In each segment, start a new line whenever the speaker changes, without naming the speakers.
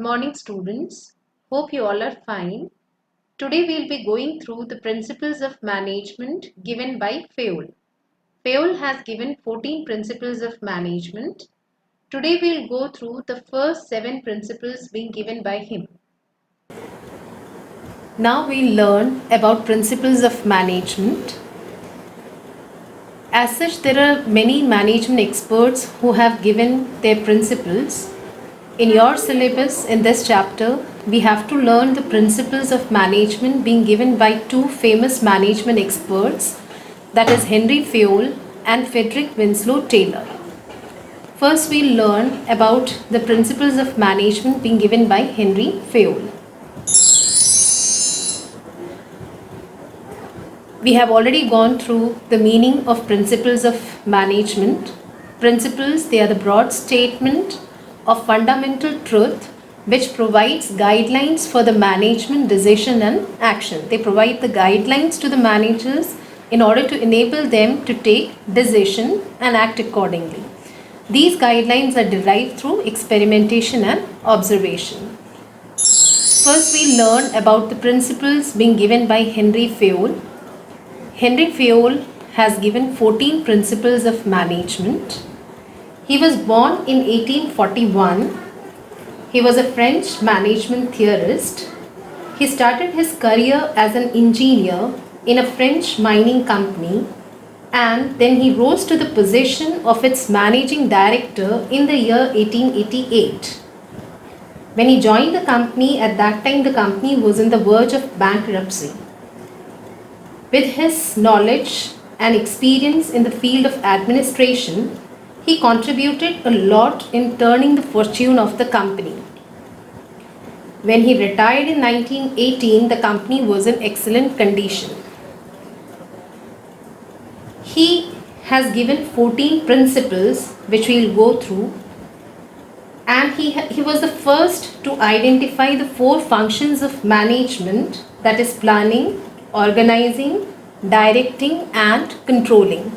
morning, students. Hope you all are fine. Today we'll be going through the principles of management given by Fayol. Fayol has given 14 principles of management. Today we'll go through the first 7 principles being given by him. Now we'll learn about principles of management. As such, there are many management experts who have given their principles. In your syllabus in this chapter, we have to learn the principles of management being given by two famous management experts, that is Henry Fayol and Frederick Winslow Taylor. First, we'll learn about the principles of management being given by Henry Fayol. We have already gone through the meaning of principles of management. Principles, they are the broad statement of fundamental truth which provides guidelines for the management decision and action. They provide the guidelines to the managers in order to enable them to take decision and act accordingly. These guidelines are derived through experimentation and observation. First, we learn about the principles being given by Henry Fayol. Henry Fayol has given 14 principles of management. He was born in 1841. He was a French management theorist. He started his career as an engineer in a French mining company, and then he rose to the position of its managing director in the year 1888. When he joined the company, at that time the company was on the verge of bankruptcy. With his knowledge and experience in the field of administration, he contributed a lot in turning the fortune of the company. When he retired in 1918, the company was in excellent condition. He has given 14 principles which we will go through, and he was the first to identify the 4 functions of management, that is planning, organizing, directing and controlling.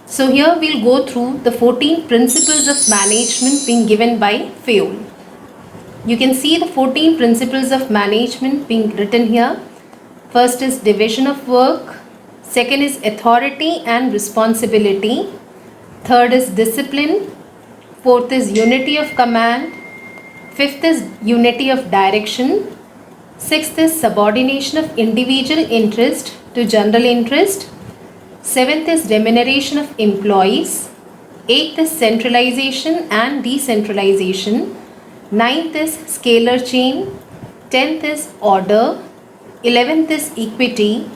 So here we'll go through the 14 principles of management being given by Fayol. You can see the 14 principles of management being written here. First is division of work. Second is authority and responsibility. Third is discipline. Fourth is unity of command. Fifth is unity of direction. Sixth is subordination of individual interest to general interest. Seventh is remuneration of employees. Eighth is centralization and decentralization. Ninth is scalar chain. 10th is order. 11th is equity.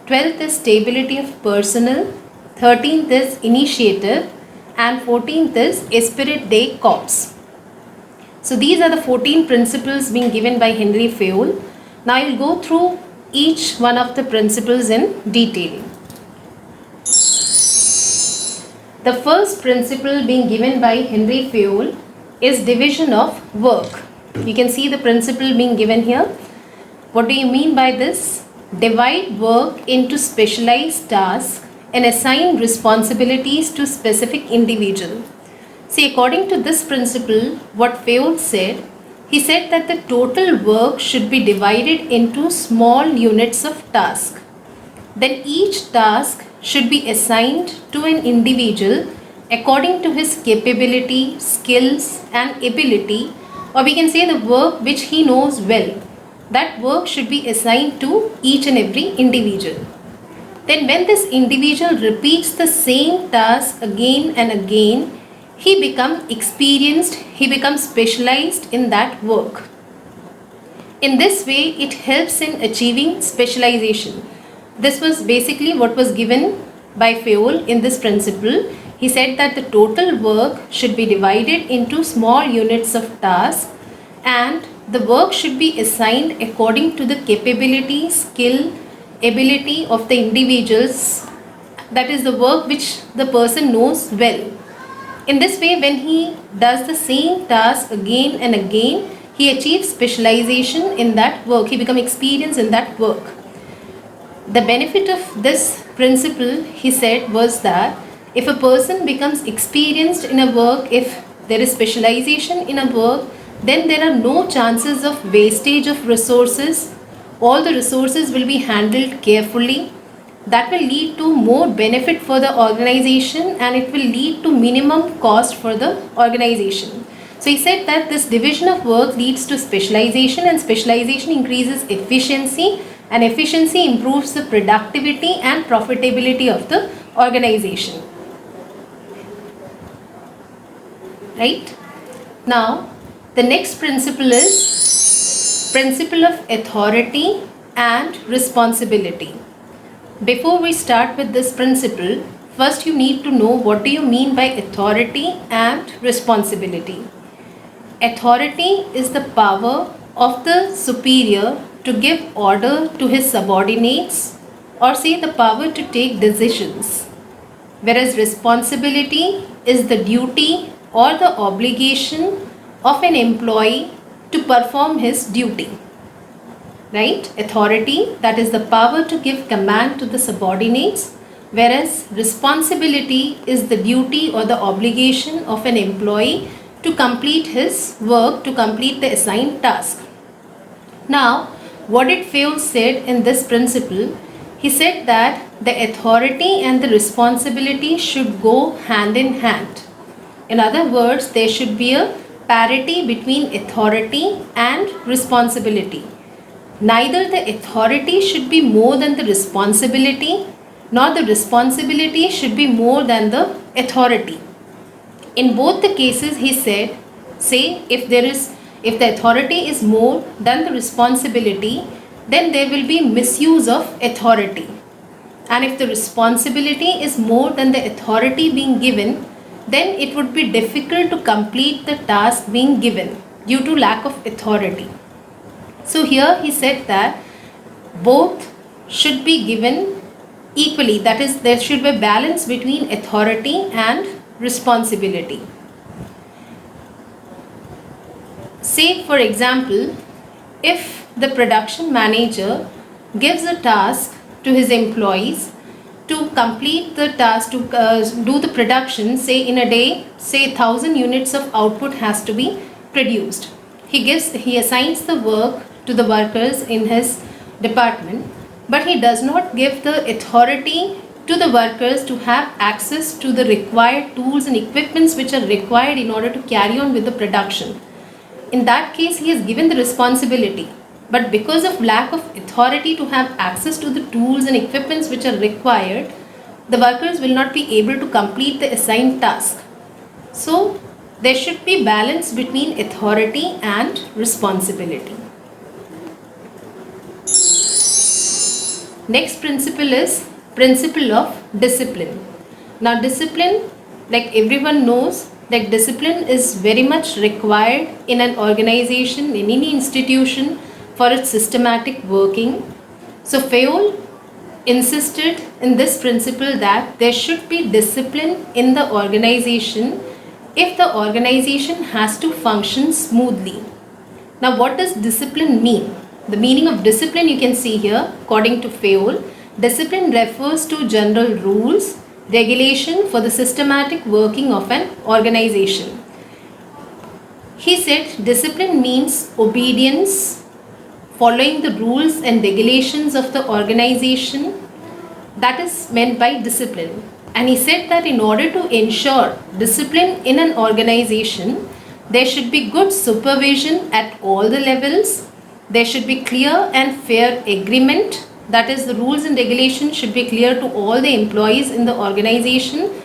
12th is stability of personnel. 13th is initiative. And 14th is esprit de corps. So these are the 14 principles being given by Henry Fayol. Now I will go through each one of the principles in detail. The first principle being given by Henry Fayol is division of work. You can see the principle being given here. What do you mean by this? Divide work into specialized tasks and assign responsibilities to specific individual. See, according to this principle, what Fayol said, he said that the total work should be divided into small units of task. Then each task should be assigned to an individual according to his capability, skills and ability, or we can say the work which he knows well. That work should be assigned to each and every individual. Then when this individual repeats the same task again and again, he becomes experienced, he becomes specialized in that work. In this way, it helps in achieving specialization. This was basically what was given by Fayol in this principle. He said that the total work should be divided into small units of tasks and the work should be assigned according to the capability, skill, ability of the individuals. That is the work which the person knows well. In this way, when he does the same task again and again, he achieves specialization in that work. He becomes experienced in that work. The benefit of this principle, he said, was that if a person becomes experienced in a work, if there is specialization in a work, then there are no chances of wastage of resources. All the resources will be handled carefully. That will lead to more benefit for the organization, and it will lead to minimum cost for the organization. So he said that this division of work leads to specialization, and specialization increases efficiency, and efficiency improves the productivity and profitability of the organization. Right? Now, the next principle is principle of authority and responsibility. Before we start with this principle, first you need to know what do you mean by authority and responsibility. Authority is the power of the superior to give order to his subordinates, or say the power to take decisions, whereas responsibility is the duty or the obligation of an employee to perform his duty. Right? Authority, that is the power to give command to the subordinates, whereas responsibility is the duty or the obligation of an employee to complete his work, to complete the assigned task. Now, what did Fayol said in this principle? He said that the authority and the responsibility should go hand in hand. In other words, there should be a parity between authority and responsibility. Neither the authority should be more than the responsibility, nor the responsibility should be more than the authority. In both the cases, he said, say if the authority is more than the responsibility, then there will be misuse of authority. And if the responsibility is more than the authority being given, then it would be difficult to complete the task being given due to lack of authority. So here he said that both should be given equally, that is, there should be a balance between authority and responsibility. Say for example, if the production manager gives a task to his employees to complete the task, to do the production, say in a day, say 1000 units of output has to be produced. He assigns the work to the workers in his department, but he does not give the authority to the workers to have access to the required tools and equipments which are required in order to carry on with the production. In that case, he has given the responsibility, but because of lack of authority to have access to the tools and equipments which are required, the workers will not be able to complete the assigned task. So there should be balance between authority and responsibility. Next principle is principle of discipline. Now discipline, like everyone knows, that discipline is very much required in an organization, in any institution, for its systematic working. So Fayol insisted in this principle that there should be discipline in the organization if the organization has to function smoothly. Now what does discipline mean? The meaning of discipline you can see here. According to Fayol, discipline refers to general rules, regulation for the systematic working of an organization. He said discipline means obedience, following the rules and regulations of the organization. That is meant by discipline. And he said that in order to ensure discipline in an organization, there should be good supervision at all the levels. There should be clear and fair agreement. That is, the rules and regulations should be clear to all the employees in the organization.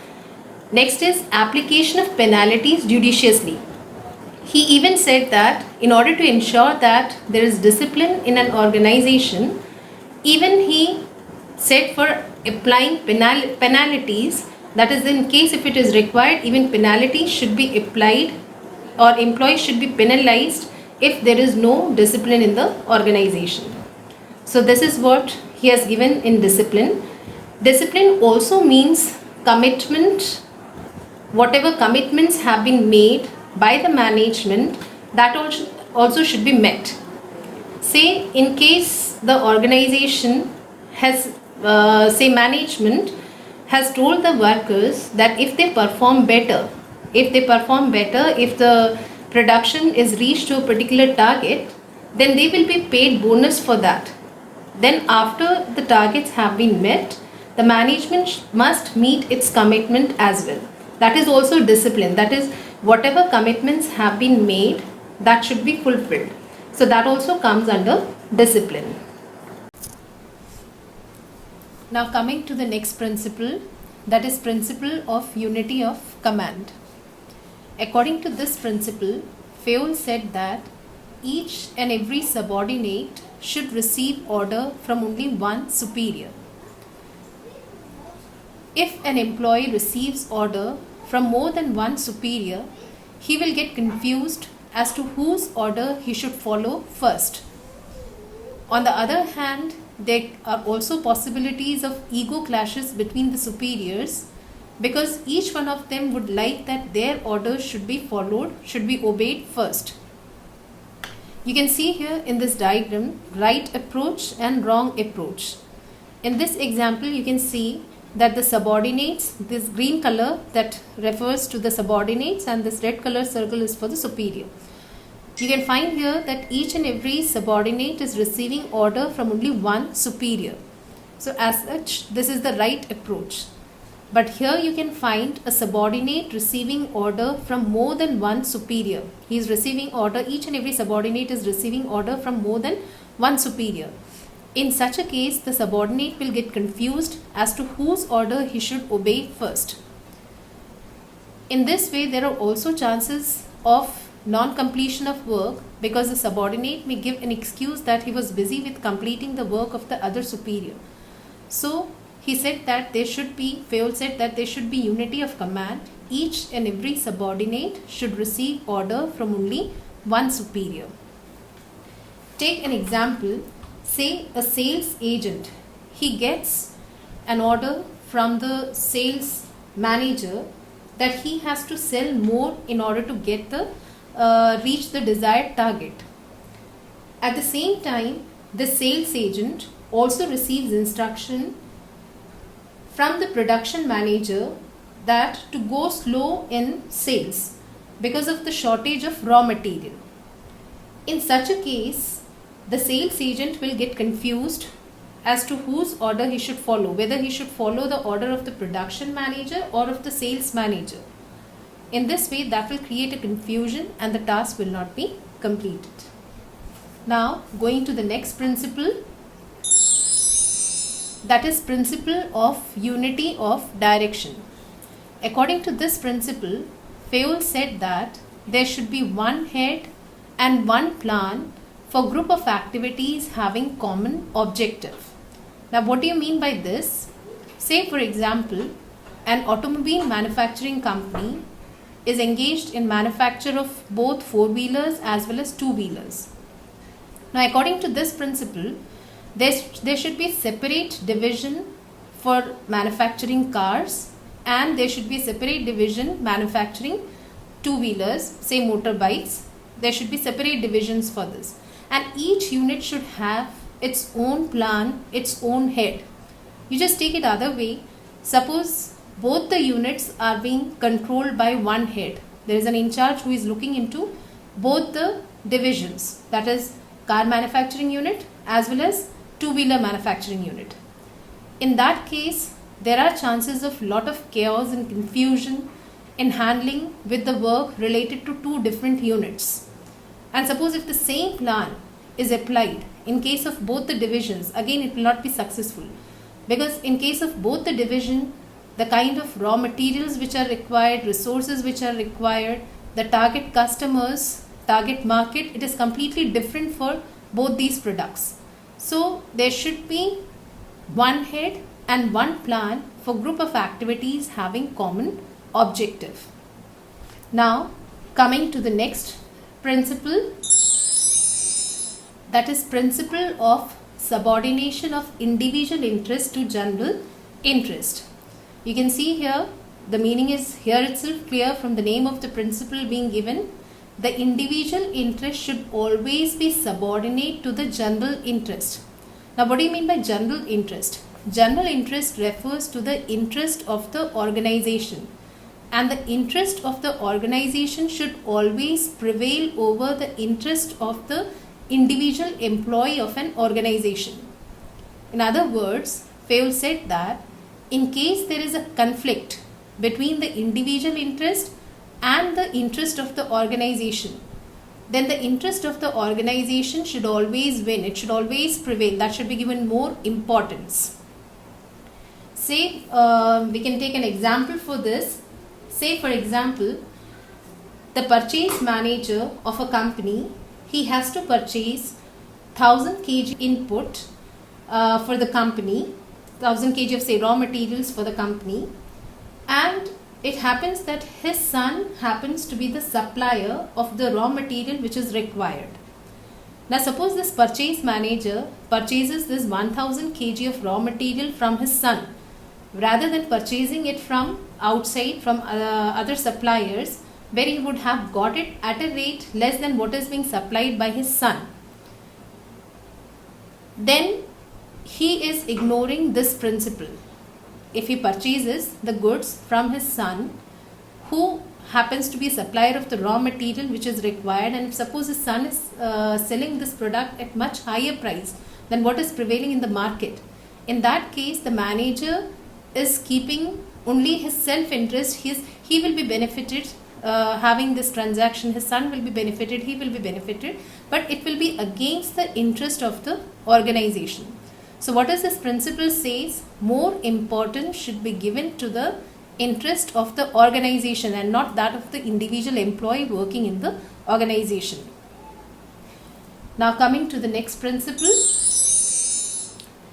Next is application of penalties judiciously. He even said that in order to ensure that there is discipline in an organization, even he said for applying penalties, that is, in case if it is required, even penalties should be applied, or employees should be penalized if there is no discipline in the organization. So this is what he has given in discipline. Discipline also means commitment. Whatever commitments have been made by the management, that also should be met. Say in case the organization has, say management has told the workers that if they perform better, if the production is reached to a particular target, then they will be paid bonus for that. Then after the targets have been met, the management must meet its commitment as well. That is also discipline. That is, whatever commitments have been made, that should be fulfilled. So that also comes under discipline. Now coming to the next principle, that is principle of unity of command. According to this principle, Fayol said that each and every subordinate should receive order from only one superior. If an employee receives order from more than one superior, he will get confused as to whose order he should follow first. On the other hand, there are also possibilities of ego clashes between the superiors, because each one of them would like that their orders should be followed, should be obeyed first. You can see here in this diagram right approach and wrong approach. In this example, you can see that the subordinates, this green color that refers to the subordinates and this red color circle is for the superior. You can find here that each and every subordinate is receiving order from only one superior. So as such, this is the right approach. But here you can find a subordinate receiving order from more than one superior. He is receiving order, each and every subordinate is receiving order from more than one superior. In such a case, the subordinate will get confused as to whose order he should obey first. In this way, there are also chances of non-completion of work, because the subordinate may give an excuse that he was busy with completing the work of the other superior. So he said that Fayol said that there should be unity of command. Each and every subordinate should receive order from only one superior. Take an example. Say a sales agent, he gets an order from the sales manager that he has to sell more in order to get reach the desired target. At the same time, the sales agent also receives instruction from the production manager that to go slow in sales because of the shortage of raw material. In such a case, the sales agent will get confused as to whose order he should follow, whether he should follow the order of the production manager or of the sales manager. In this way, that will create a confusion and the task will not be completed. Now, going to the next principle, that is principle of unity of direction. According to this principle, Fayol said that there should be one head and one plan for group of activities having common objective. Now, what do you mean by this? Say, for example, an automobile manufacturing company is engaged in manufacture of both four-wheelers as well as two-wheelers. Now, according to this principle, there should be separate division for manufacturing cars, and there should be separate division manufacturing two-wheelers, say motorbikes. There should be separate divisions for this. And each unit should have its own plan, its own head. You just take it other way. Suppose both the units are being controlled by one head. There is an in charge who is looking into both the divisions, that is car manufacturing unit as well as two-wheeler manufacturing unit. In that case, there are chances of lot of chaos and confusion in handling with the work related to two different units. And suppose if the same plan is applied in case of both the divisions, again it will not be successful, because in case of both the division, the kind of raw materials which are required, resources which are required, the target customers, target market, it is completely different for both these products. So there should be one head and one plan for group of activities having common objective. Now coming to the next principle, that is principle of subordination of individual interest to general interest. You can see here the meaning is here itself clear from the name of the principle being given. The individual interest should always be subordinate to the general interest. Now, what do you mean by general interest? General interest refers to the interest of the organization, and the interest of the organization should always prevail over the interest of the individual employee of an organization. In other words, Fayol said that in case there is a conflict between the individual interest and the interest of the organization, then the interest of the organization should always win. It should always prevail. That should be given more importance. Say, we can take an example for this. Say, for example, the purchase manager of a company, he has to purchase 1000 kg input for the company, 1000 kg of say raw materials for the company, and it happens that his son happens to be the supplier of the raw material which is required. Now suppose this purchase manager purchases this 1000 kg of raw material from his son rather than purchasing it from outside from other suppliers, where he would have got it at a rate less than what is being supplied by his son. Then he is ignoring this principle. If he purchases the goods from his son, who happens to be a supplier of the raw material which is required, and if suppose his son is selling this product at much higher price than what is prevailing in the market, in that case the manager is keeping only his self-interest. He will be benefited having this transaction, his son will be benefited, he will be benefited, but it will be against the interest of the organization. So what does this principle says? More importance should be given to the interest of the organization and not that of the individual employee working in the organization. Now coming to the next principle,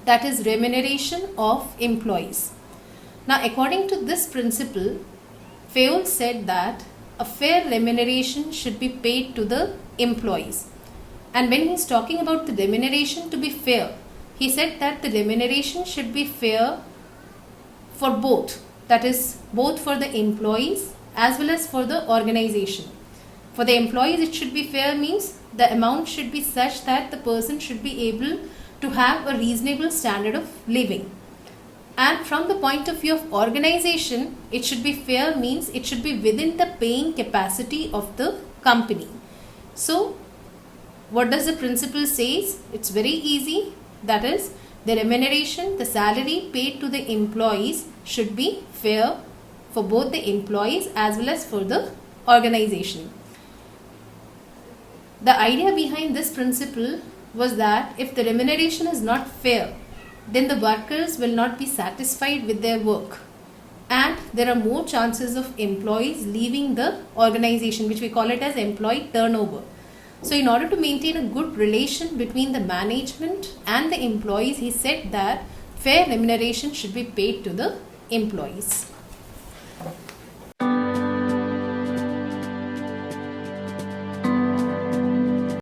that is remuneration of employees. Now according to this principle, Fayol said that a fair remuneration should be paid to the employees. And when he is talking about the remuneration to be fair, he said that the remuneration should be fair for both, that is both for the employees as well as for the organization. For the employees it should be fair means the amount should be such that the person should be able to have a reasonable standard of living. And from the point of view of organization, it should be fair means it should be within the paying capacity of the company. So what does the principle says? It's very easy. That is, the remuneration, the salary paid to the employees should be fair for both the employees as well as for the organization. The idea behind this principle was that if the remuneration is not fair, then the workers will not be satisfied with their work, and there are more chances of employees leaving the organization, which we call it as employee turnover. So in order to maintain a good relation between the management and the employees, he said that fair remuneration should be paid to the employees.